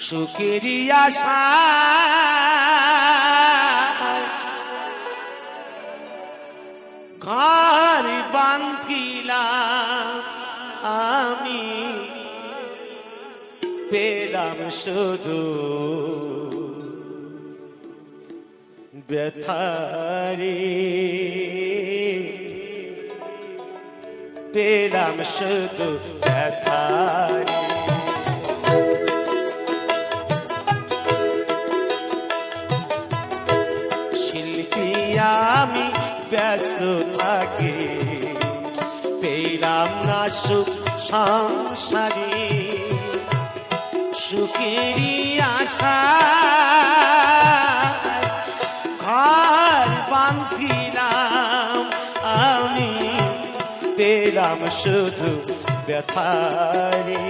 সুখেরই আশা ঘর বাঁধিলাম আমি, পেলাম শুধু ব্যথারে, পেলাম শুধু ব্যথারে। শিল্পী আমি ব্যস্ত থাকি, পেলাম না সুখ সংসারে, সুখেরই আশা ঘর বাঁধিলাম আমি, পেলাম শুধু ব্যথারে,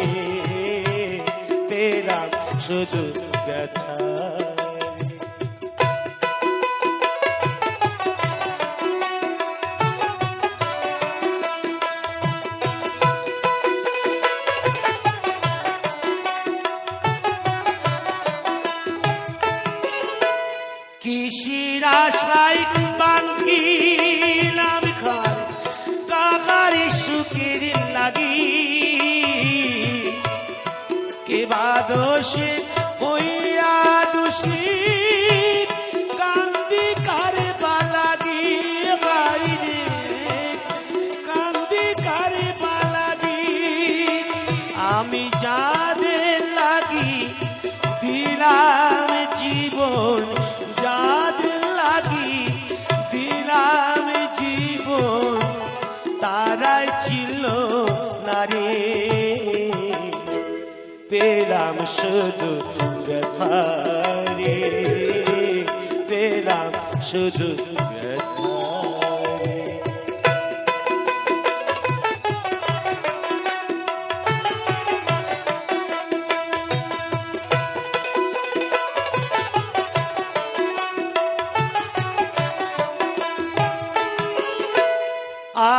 পেলাম শুধু ব্যথারে। কিসের আশায় বাঁধিলাম ঘর, কাহার সুখের লাগি, কে বা দোষে হইয়া দোষী, কান্দি কারে বালাগি গাইরে, কান্দি কারে বালাগি। আমি যাদের লাগি দিলাম জীবন, যাদের লাগি দিলাম জীবন, তারাই ছিল না রে, পেলাম শুধু ব্যথারে, পেলাম শুধু ব্যথারে।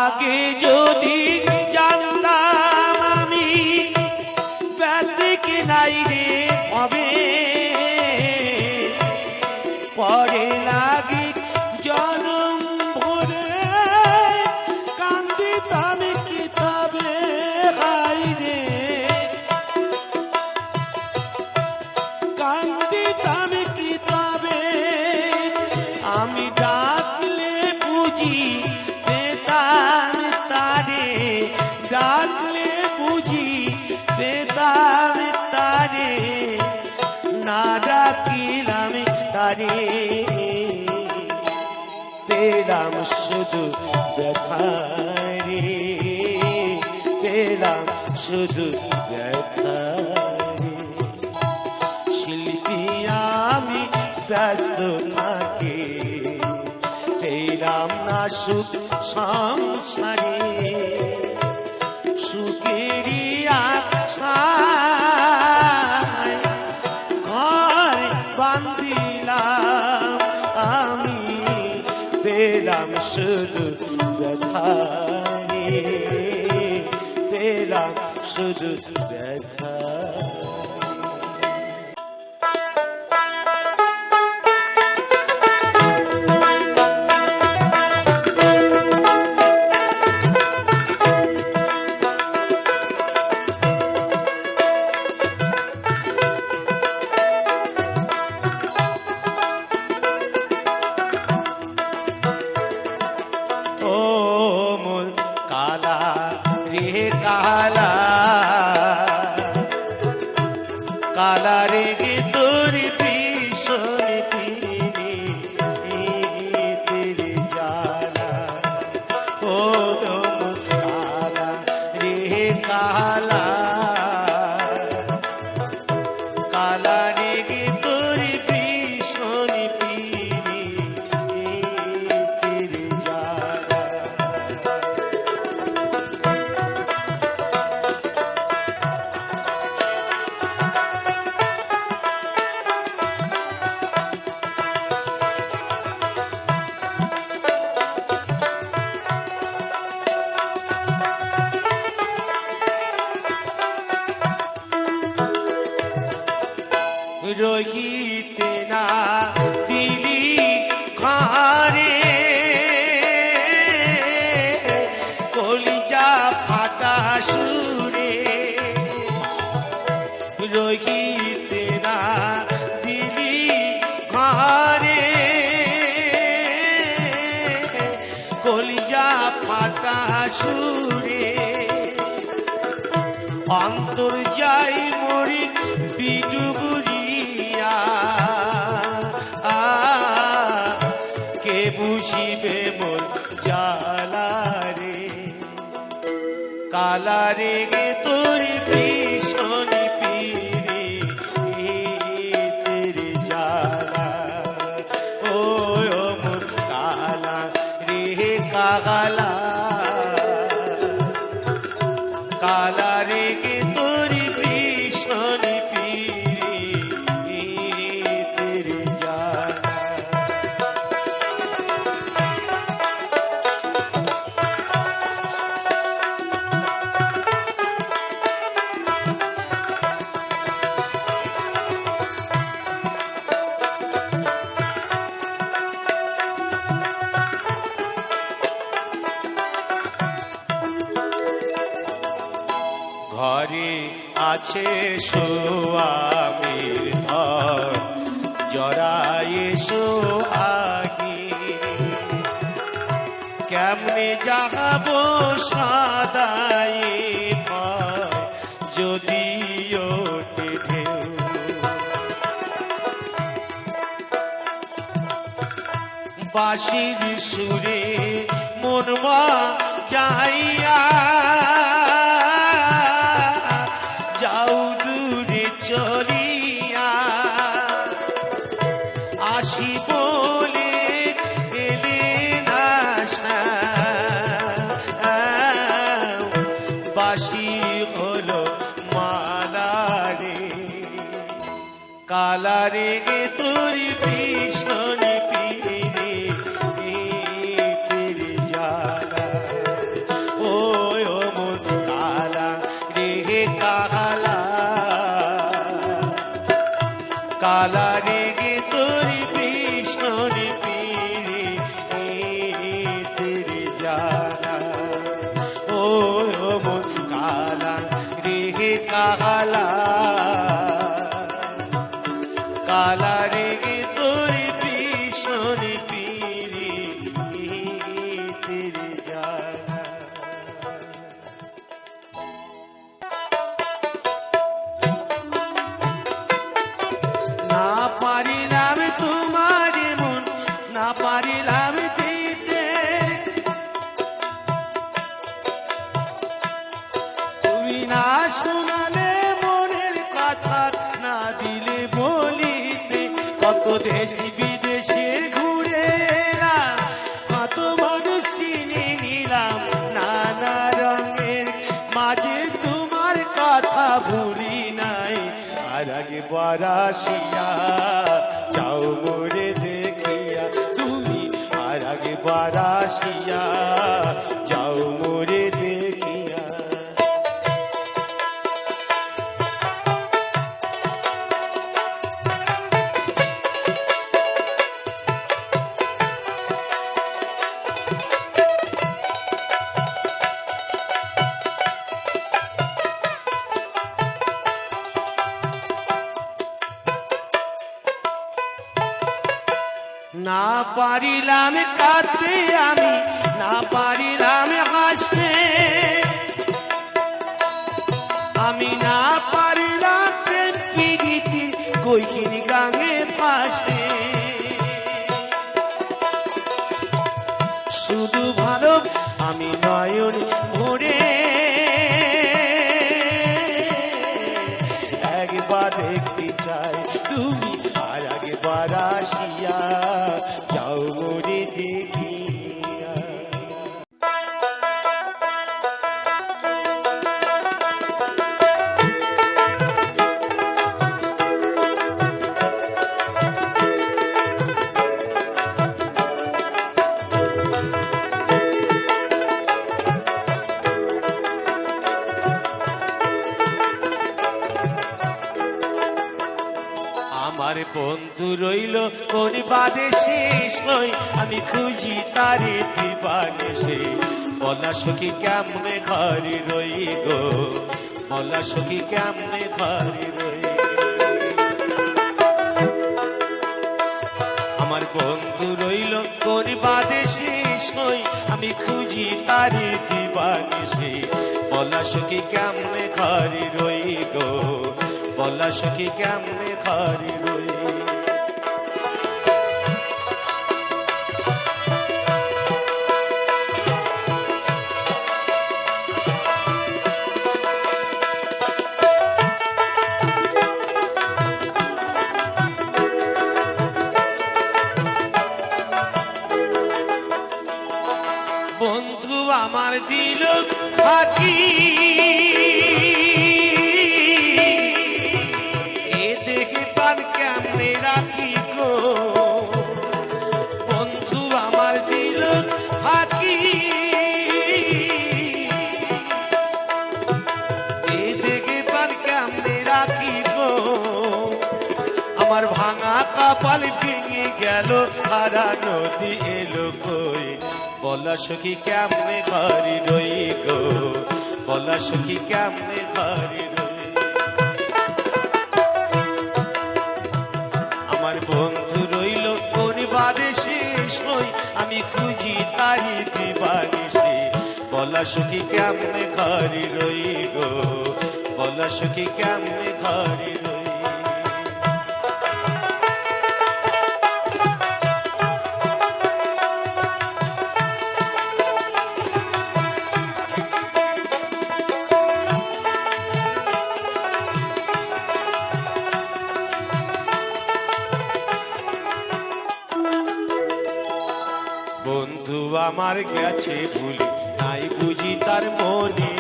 আগে যদি জানতাম আমি ব্যতিক নাই রে হবে, পরে লাগি জনম ভরে কান্দিতাম কিতাবে হাইরে, কান্দিতাম কিতাবে। আমি ডাকলে বুঝি পেতাম তারে, ডাকলে বুঝি পেতাম তারে, না ডাকিলাম তারে, পেলাম শুধু ব্যথারে, পেলাম শুধু ব্যথারে। শিল্পী আমি ব্যস্ত থাকি, পেলাম না সুখ সংসারে, সুখেরই আশায় ঘর বাঁধিলাম আমি, পেলাম শুধু ব্যথারে, পেলাম শুধু ব্যথারে। কালা রে কালা, কালা রে গে তোর পিছনে তেরে জালা, ও কালা রে কালা, কালা রে গে তোর পিছনে তেরে জালা। রহিতে না দিলি ঘরে কলিজা ফাটা সুরে রহিতে না দিলি ঘরে কলিজা ফাটা সুরে অন্তর যাই মরি বিডুগুরিয়া কে বুঝিবে মোর জ্বালা রে কালা রে গে তোর ভীষণ পীরে তেরে জ্বালা ও মোর কালা রে কালা কালা রে গে তোর ভীষণ পীরে তেরে জ্বালা ঘরে আছে সোয়ামীর ধর জড়ায় সোহাগী কেমনে যাবো সদাই যদি ওঠে ঢেউ বাঁশির সুরে মনমা যাইয়া যাও দূরে চলিয়া আসি বলে এলে না বাঁশি হলো মালা রে কালা রে গে তোর ভীষণ পীরে তেরে জ্বালা ও মোর কালা রে কালা কালা রে গে তোর ভীষণ পীরে তেরে জ্বালা ও মোর কালা রে কালা কালা রে গে তোর ভীষণ পীরে তেরে জ্বালা না পারিলাম তোমার মন না পারিলাম দিতে তুমি না শোনালে মনের কথা না দিলে বলিতে কত দেশি বিদেশে ঘুরে এলাম কত মানুষ চিনে নিলাম নানা রঙের মাঝে তোমার কথা ভুলি নাই আর আগে বারাসিয়া যাও মোরে দেখিয়া তুমি আর আগে বারাসিয়া যাও মোরে দেখিয়া না পারিলাম কাঁদতে আমি না পারিলাম হাসতে আমি না পারিলাম প্রেম পিড়িতে কইখিনি গাঙে ফাঁসতে শুধু ভালো আমি নয়ন ভরে একবার দেখতে চাই তুমি আর একবার আসিয়া যাও মোরে দেখিয়া আমার বন্ধু রইল কোন বাদে শেষ হই আমি খুঁজি তারে দিবানিশি বলা সখী কেমনে ঘরে রই গো বলা সখী কেমনে ঘরে রই আমার বন্ধু রইল কোন বাদে শেষ হই আমি খুঁজি তারে দিবানিশি বলা সখী কেমনে ঘরে রই গো বলা সখী কেমনে ঘরে রই বন্ধু আমার দিল ফাঁকি এ দেখে পান কেমনে রাখি গো বন্ধু আমার দিল ফাঁকি এ দেখে পান কেমনে রাখি গো আমার ভাঙা কপাল ভেঙে গেল হারা নদী এলো কই বলা সখী কেমনে ঘরে রই গো বলা সখী কেমনে ঘরে রই আমার বন্ধু রইল কোন বাদে শেষ হই আমি খুঁজি তারি দিবানিশি বলা সখী কেমনে ঘরে রই গো বলা সখী কেমনে ঘরে রই বন্ধু আমার গেছে ভুলি নাই বুঝি তার মনে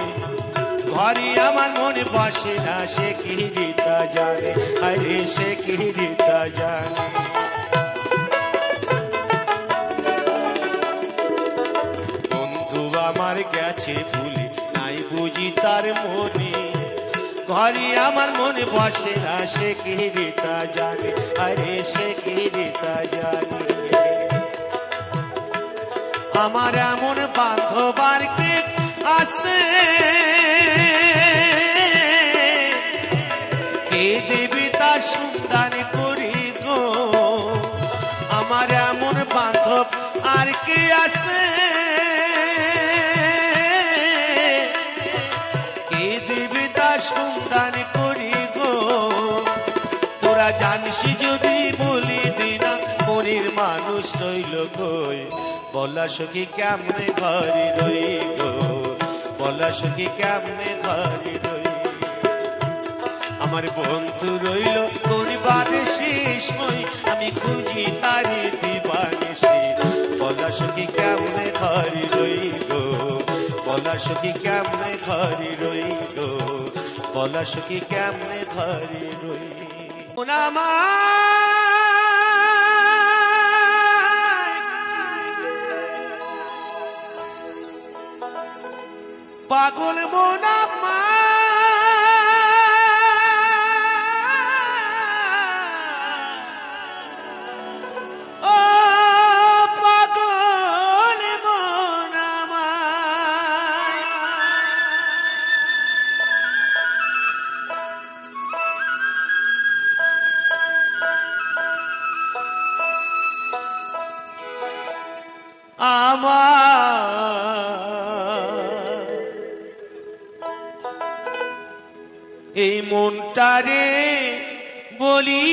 ঘরে আমার মনে বসে না সে কি রীতা জানে আরে সে কি রীতা জানে বন্ধু আমার গেছে ভুলি নাই বুঝি তার মনে ঘরে আমার মনে বসে না সে কি রীতা জানে আরে সে কি রীতা জানে আমার এমন বান্ধব আর কে আছে কে দেবে তার সন্ধান করি গো আমার এমন বান্ধব আর কে আছে কে দেবে তার সন্ধান করি গো তোরা জানিস যদি বলি দিনা মনের মানুষ রইল কই বলা সখী কেমনে ঘরে রই গো বলা সখী কেমনে ঘরে রই আমার বন্ধু রইল কোন বাদে শেষ হই আমি খুঁজি তারি দিবানিশি বলা সখী কেমনে ঘরে রই গো বলা সখী কেমনে ঘরে রই গো বলা সখী কেমনে ঘরে রই ওনামা পাগল মোনাম্মা ও পাগল মোনাম্মা আমার এই মনটারে বলি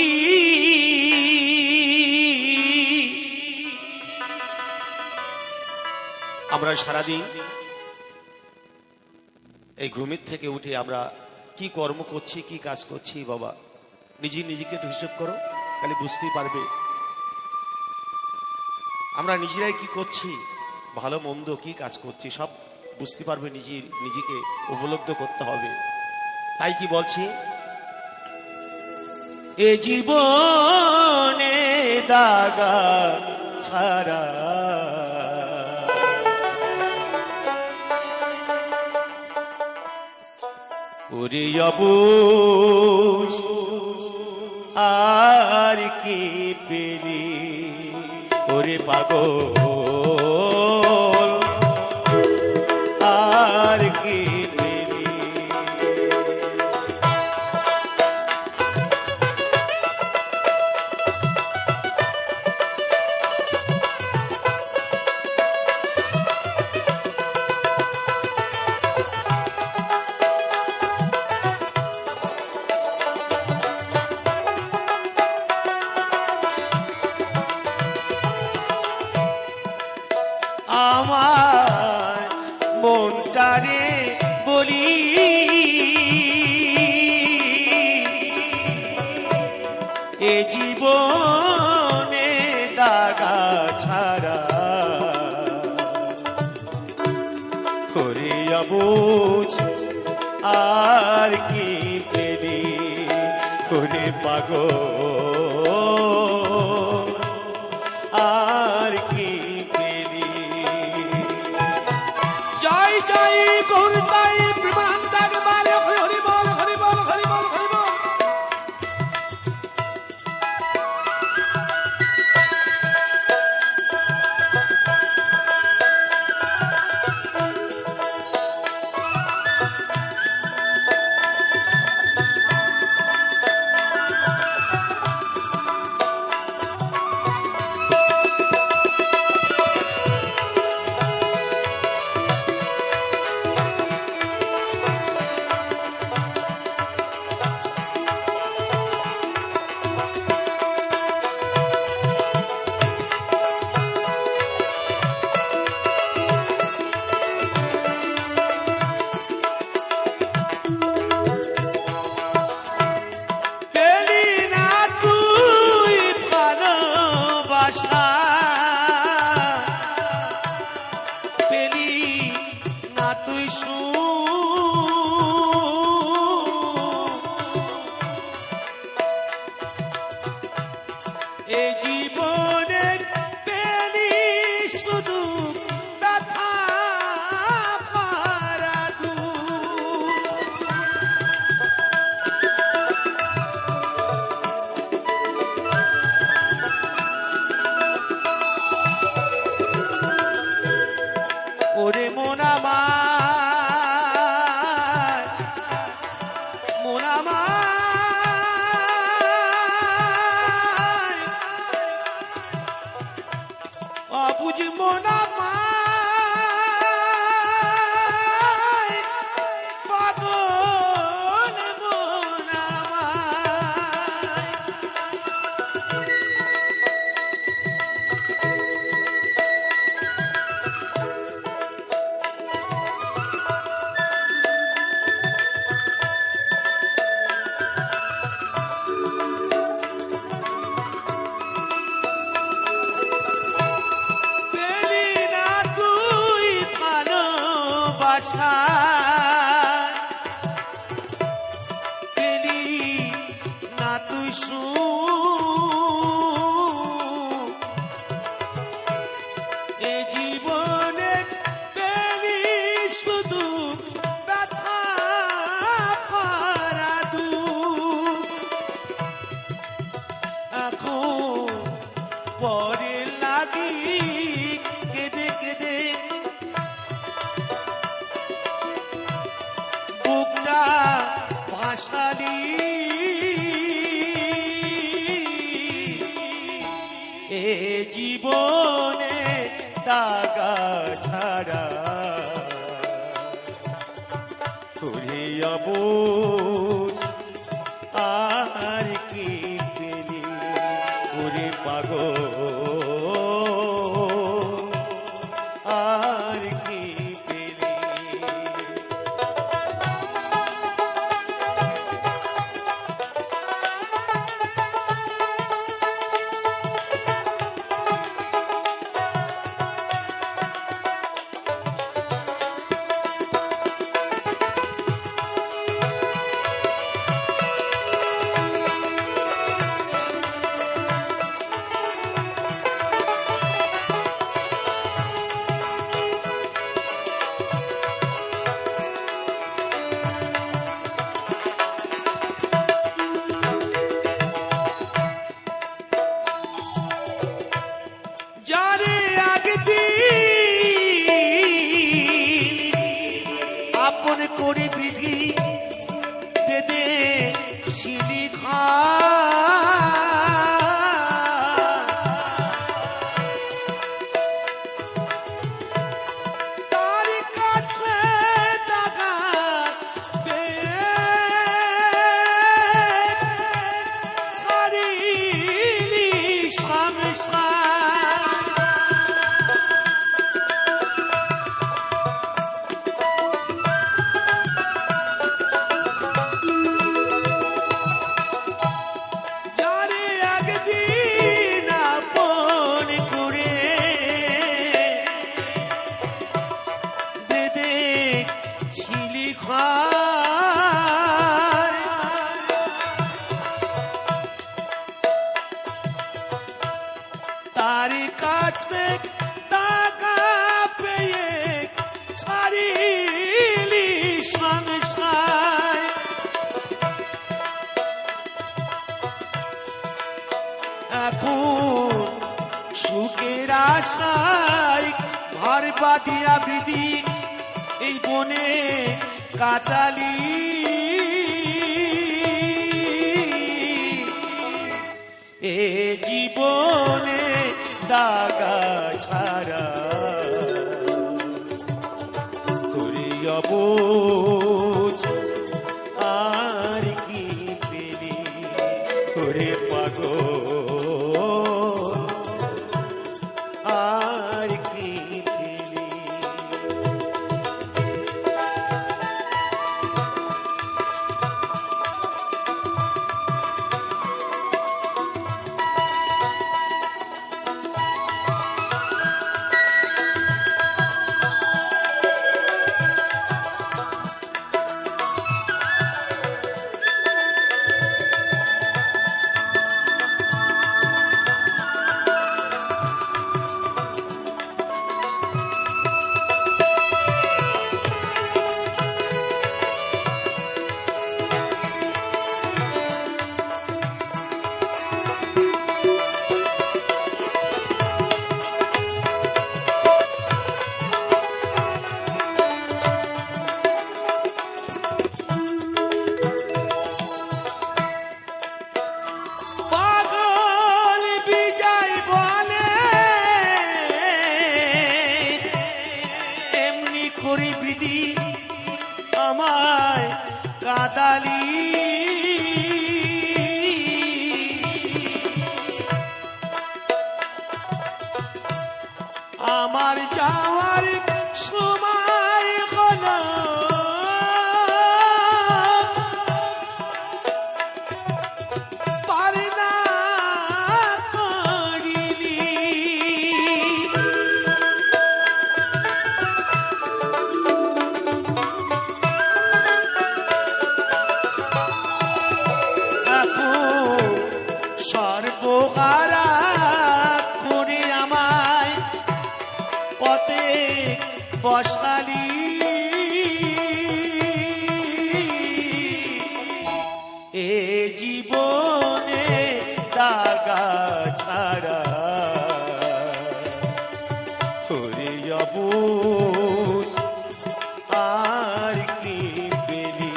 আমরা সারাদিন এই ঘুমের থেকে উঠে আমরা কি কর্ম করছি কি কাজ করছি বাবা নিজেকে একটু হিসেব করো তাহলে বুঝতেই পারবে আমরা নিজেরাই কি করছি ভালো মন্দ কি কাজ করছি সব বুঝতে পারবে নিজেকে উপলব্ধ করতে হবে তাই কি বলছি এ জীবনে দাগা ছাড়া ওরে অবুঝ আর কি পেলি ওরে পাগল আর কি পেলি আমার মনটারে বলি এ জীবনে দাগা ছাড়া করে অবুঝ আর কি পেলি করে পাগল আর কি পেলি জয় জয় গৌরতাই প্রেমানন্দাগ বালে হরি বল হরি বল হরি বল হরি বল এ জীবনে পেলি শুধু ব্যথা পারা ওরে মন আমার মন আমার অবুঝ মন আমার পাগল মন আমার পেলি না তুই এ জীবনে পেলি শুধু ব্যথা পারা এখন পরে লাগি কেঁদে কেঁদে বুকটা ভাসালি এ জীবনে দাগা ছাড়া করে অবুঝ আর কি পেলি ওরে পাগল আর কি পেলি করি বৃদ্ধি বেদে ছিলি তার কাছে দাগা ছাড়িলি সংসার যারে একদিন আপন করে বেদে ছিলি ঘর তার কাছে টাকা পেয়ে ছাড়িলি সংসার এখন সুখের আশায় ঘর বাঁধিয়া বিধি এই বনে কাটালি এ জীবনে দাগা ছাড়া করি অবুঝ আর কি পেলি করে পাগল আর কি পেলি পাগল বিজয় বলে এমনি করি বিধি আমায় কাদালি আমার যাওয়ার সময় হলো পারে না করিলি এখন সর্বহারা করে আমায় পথে বসালি এ জীবনে দাগা ছাড়া হরে অবুঝ আর কি পেলি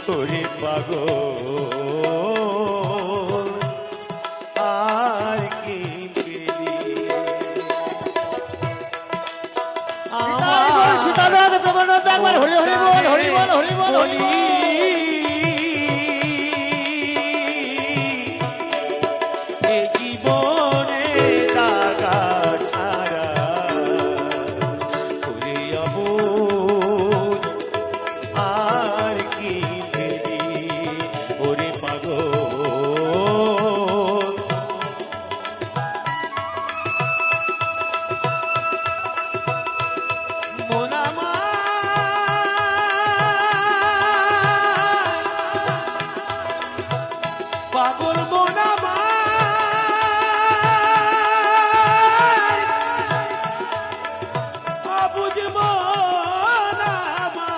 হরে পাগল আর কি পেলি আমার সীতানাথ প্রেমানন্দ একবার হরি হরি বল হরি বল হরি বল হরি বল। এ জীবনে দাগা ছাড়া করে অবুঝ আর কি পেলি ওরে পাগল মন আমার পাগল মন আমার অবুঝ মন আমার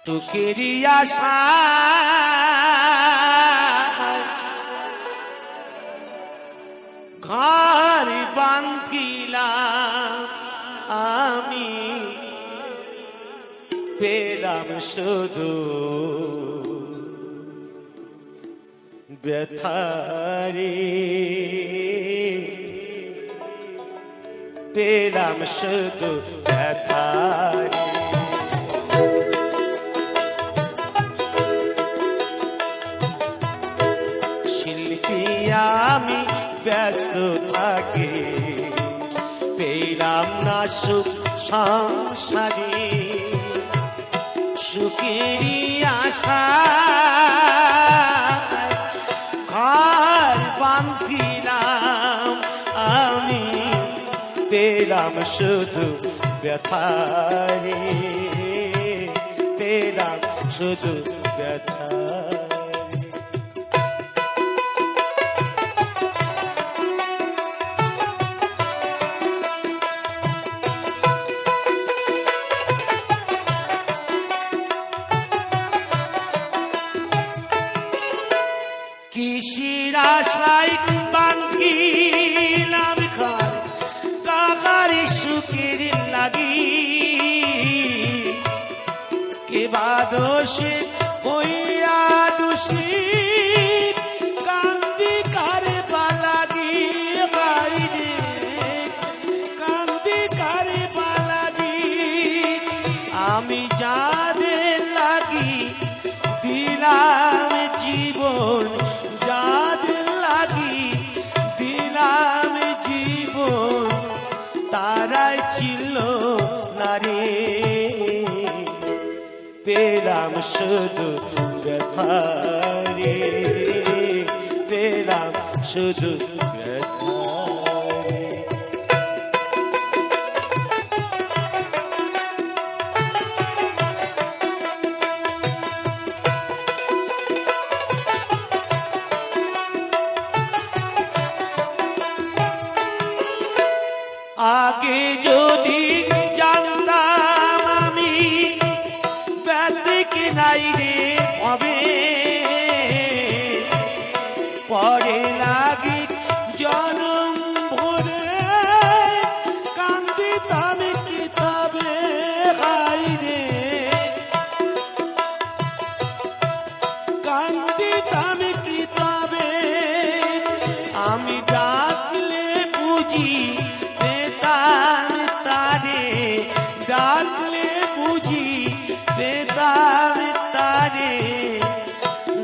সুখেরই আশা ঘর বান্ধিলাম শুধু ব্যথারে, পেলাম শুধু ব্যথারে। শিল্পী আমি ব্যস্ত থাকি, পেলাম না সুখ সংসারে। সুখেরই আশা ঘর বাঁধিলাম আমি, পেলাম শুধু ব্যথারে, পেলাম শুধু ব্যথারে। কিসের আশায় বাঁধিলাম ঘর, কাহার সুখের লাগি। কে বা দোষে হইয়া দোষী, কান্দি কারে বা লাগি। বাইরে কান্দি কারে বা লাগি। আমি যাদের লাগি দিলাম জীবন, যাদের লাগি দিলাম জীবন, তারাই ছিল না রে। পেলাম শুধু ব্যথারে, পেলাম শুধু ব্যথারে। আগে যদি জানতাম আমি ব্যতিক নাই রে হবে, পরে লাগি জনম ভরে কান্দিতাম কি তবে। হাই রে কান্দিতাম কি তবে। আমি ডাকলে বুঝি পেতাম তারে, ডাকলে বুঝি পেতাম তারে,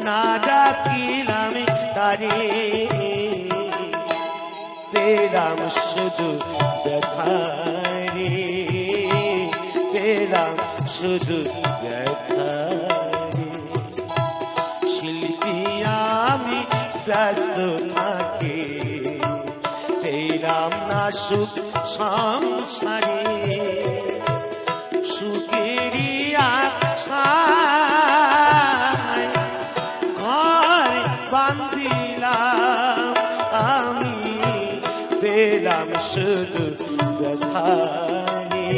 না ডাকিলাম তারে। পেলাম শুধু ব্যথারে, পেলাম শুধু ব্যথারে। শিল্পী আমি ব্যস্ত থাকি, পেলাম না সুখ সংসারে। সুখেরই আশায় ঘর বাঁধিলাম আমি, পেলাম শুধু ব্যথারে,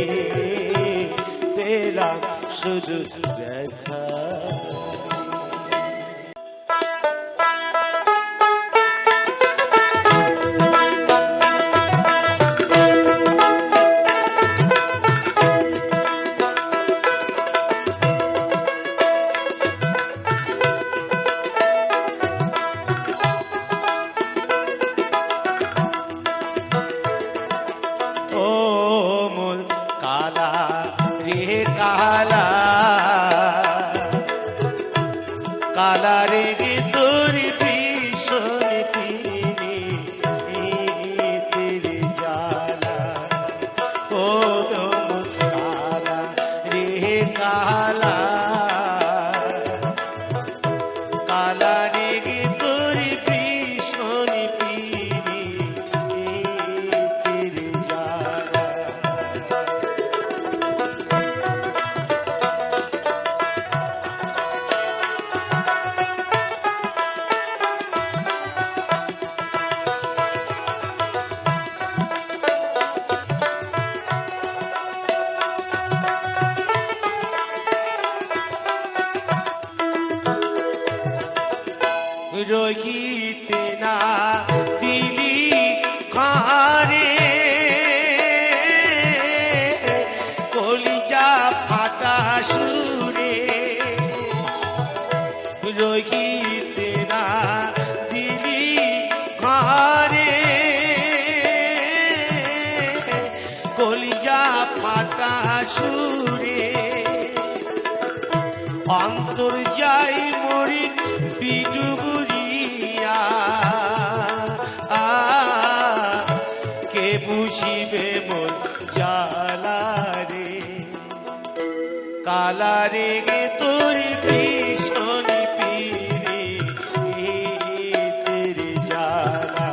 পেলাম শুধু ব্যথা। কালা রে কালা, কালা রে তোর ভীষণ তেরে জালা। ও কালা রে কালা, কালা রে তোর ভীষণ তেরে জালা। রহিতে না দিলি ঘরে, কলিজা ফাটা সুরে রহিতে না দিলি ঘরে কলিজা ফাটা সুরে অন্তর যাই মরি বিডুগুরিয়া কে বুঝিবে মোর জ্বালা রে কালা রে গে তোর ভীষণি পীরে তেরে জ্বালা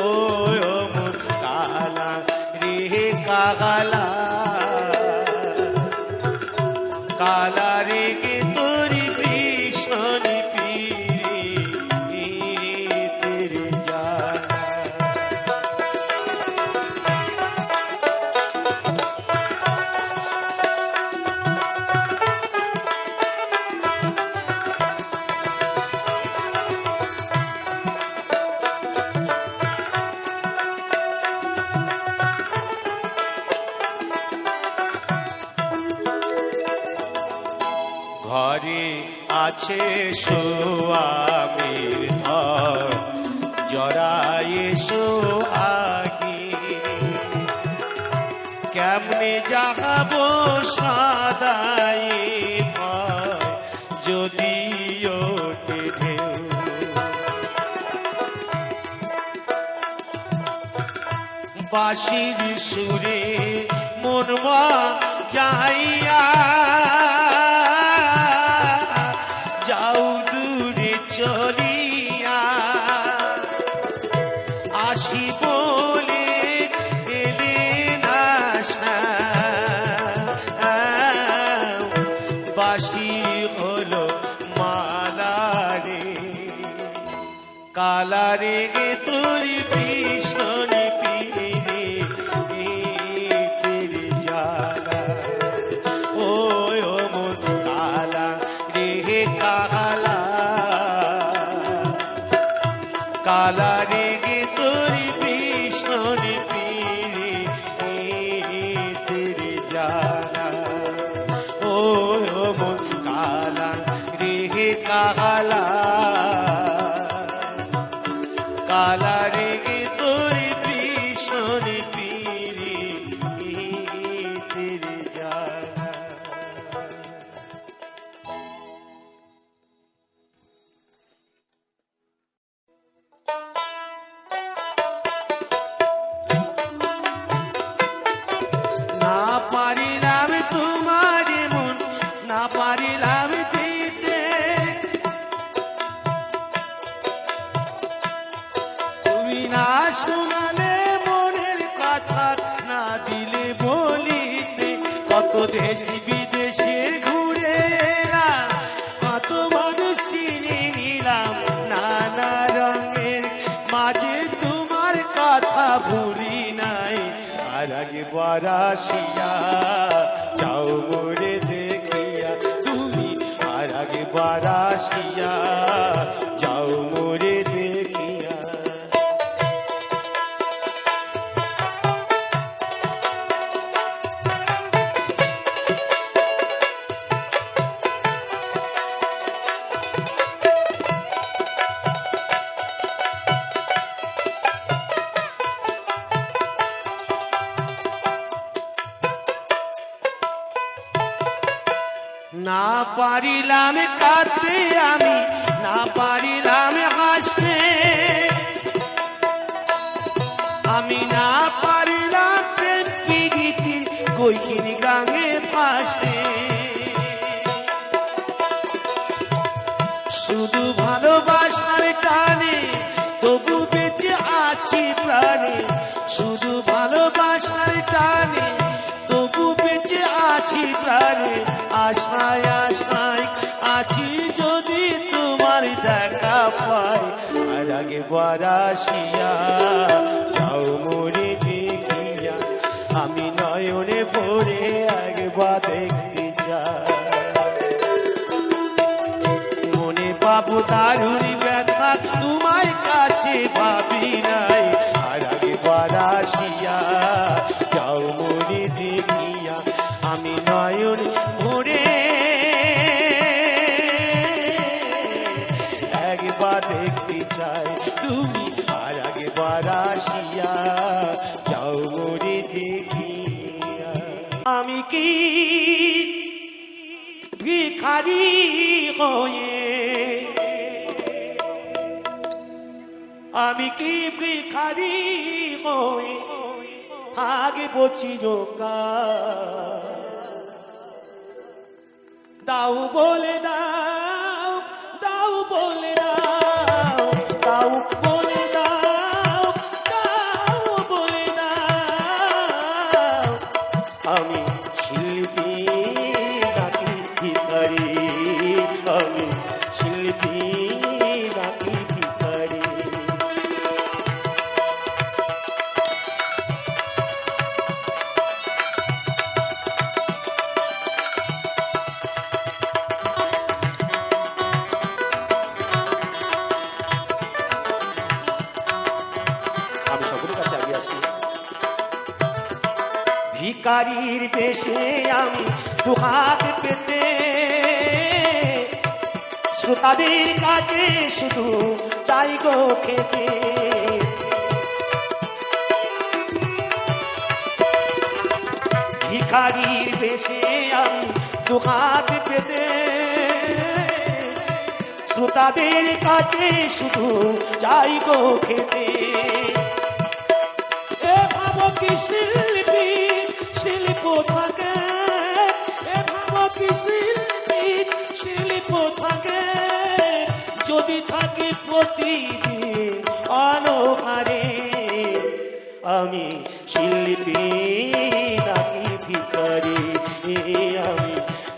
ও মোর কালা রে কালা কালা রে গে তোর ভীষণি পীরে তেরে জ্বালা ঘরে আছে সোয়ামীর ধর জড়ায় সোহাগী কেমনে যাব সাদাই যদি ওঠে ঢেউ বাঁশির সুরে মনবা যাইয়া যাও দূরে চলিয়া আসি বলে এলে না বাঁশি হলো মালা রে কালা রে গে তোর ভীষণি পীরে তেরে জ্বালা ও মোর কালা রে কালা কালা রে গে তোর ভীষণি পীরে তেরে জ্বালা ও মোর কালা রে কালা কালা রে গে তোর ভীষণি পীরে তেরে জ্বালা না পারিলাম তোমার মন না পারিলাম দিতে তুমি না শোনালে মনের কথা না দিলে বলিতে কত দেশ বিদেশে ঘুরে এলাম কত মানুষ চিনে নিলাম নানা রঙের মাঝে তোমার কথা ভুলি নাই আর আগে বারাসিয়া যাও মোরে দেখিয়া তুমি আর আগে বারাসিয়া যাও মোরে দেখিয়া না পারিলাম কাঁদতে আমি না পারিলাম হাসতে আমি না পারিলাম প্রেম পীড়িতির কইখিনি গাঙে ফাঁসতে শুধু ভালোবাসার টানে তবু বেঁচে আছি প্রাণে শুধু ভালোবাসার টানে তবু বেঁচে আছি প্রাণে আশায় আশায় আছি যদি তোমার দেখা পাই আর আগে বারাসিয়া যাও মোরে দেখিয়া আমি নয়নে ভরে একবার দেখতে যাই মনে পাবো দারুণ ব্যথা তোমার কাছে ভাবি নাই আর আগে বারাসিয়া যাও মোরে দেখিয়া আমি নয়ন ভরে দেখতে চাই তুমি আর আগে বারাসিয়া যাও মোরে দেখিয়া। আমি কি ভিখারি হয়ে, আমি কি ভিখারি হয়ে আগে চিরকাল, দাও বলে দাও, দাও বলে দাও, দাও বলে দাও, দাও বলে দাও, আমি শিল্পী নাকি ভিখারি, আমি শিল্পী নাকি ভিখারি। আমি সকলের কাছে আগে আসি। ভিখারির বেশে আমি দুহাত পেতে শ্রোতাদের কাছে শুধু চাই গো খেতে। ভিখারির বেশে আমি দুহাত পেতে শ্রোতাদের কাছে শুধু চাই গো খেতে। এ ভাবো কি শিল্পী শিল্প থাকে, এ ভাবো কি শিল্পী শিল্প থাকে, যদি থাকে প্রতিদিন অনহারে, আমি শিল্পী নাকি ভিখারি, আমি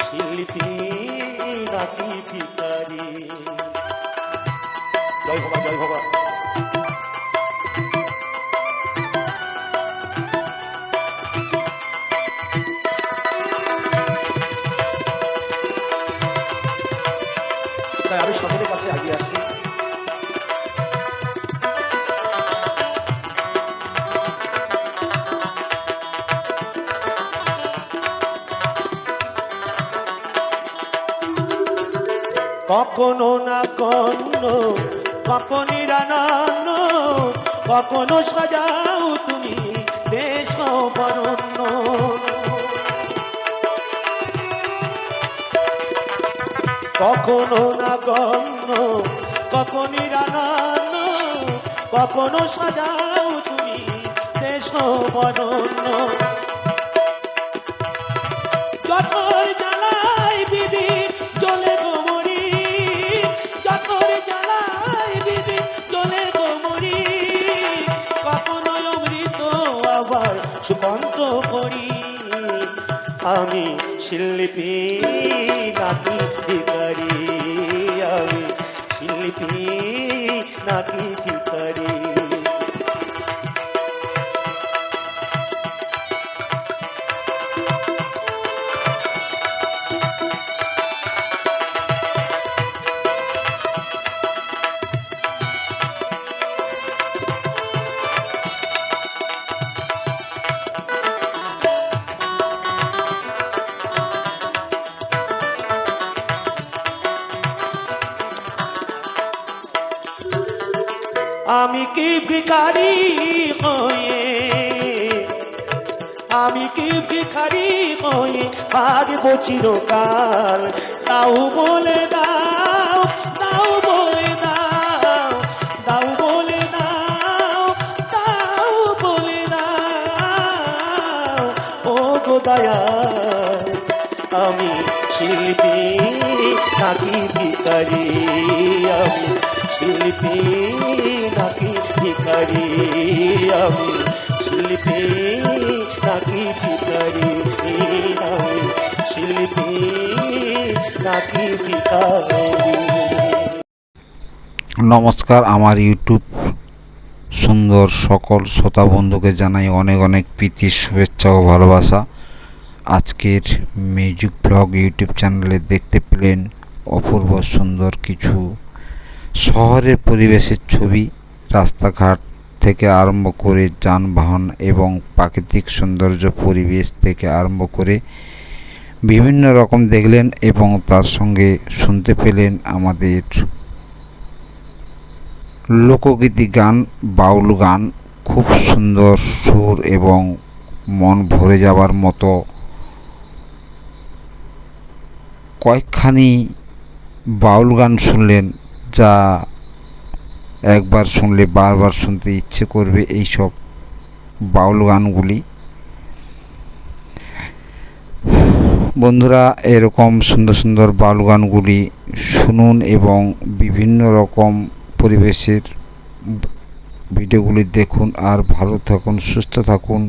শিল্পী নাকি ভিখারি। জয় ভগবান, জয় ভগবান। তাই আমি সকলের কাছে এগিয়ে আসি। কখনো না কন্ন, কখনই রানান্ন, কখনো সাজাও তুমি দেশ বরণ্য। কখনো না গণ্য, কখনই রানান্ন, কখনো সাজাও তুমি দেশ বরণ্য। যতর জ্বালায় বিধি জ্বলে গোমরি, যতর জ্বালায় বিধি জ্বলে গোমরি, কখনো অমৃত আবার সুকান্ত করি, আমি শিল্পী নাকি ভিখারি, আমি শিল্পী নাকি ভিখারি। আমি কি ভিখারি হয়ে, আমি কি ভিখারি হয়ে ভাগবো চিরকাল, তাও বলে দাও, তাও বলে দাও, তাও বলে দাও, তাও বলে দাও, ও গো দয়াল, আমি শিল্পী নাকি ভিখারি, আমি শিল্পী নাকি ভিখারি, আমি শিল্পী নাকি ভিখারি, আমি শিল্পী নাকি ভিখারি। নমস্কার, আমার ইউটিউব সুন্দর সকল শ্রোতা বন্ধুকে জানাই অনেক অনেক প্রীতির শুভেচ্ছা ও ভালোবাসা। আজকের মিউজিক ব্লগ ইউটিউব চ্যানেলে দেখতে পেলেন অপূর্ব সুন্দর কিছু শহরের পরিবেশের ছবি, রাস্তাঘাট থেকে আরম্ভ করে যানবাহন এবং প্রাকৃতিক সৌন্দর্য পরিবেশ থেকে আরম্ভ করে বিভিন্ন রকম দেখলেন এবং তার সঙ্গে শুনতে পেলেন আমাদের লোকগীতি গান, বাউল গান, খুব সুন্দর সুর এবং মন ভরে যাবার মতো কয়েকখানি বাউল গান শুনলেন, যা একবার শুনলে বারবার শুনতে ইচ্ছে করবে এইসব বাউল গানগুলি। বন্ধুরা, এরকম সুন্দর সুন্দর বাউল গানগুলি শুনুন এবং বিভিন্ন রকম পরিবেশের ভিডিওগুলি দেখুন। আর ভালো থাকুন, সুস্থ থাকুন।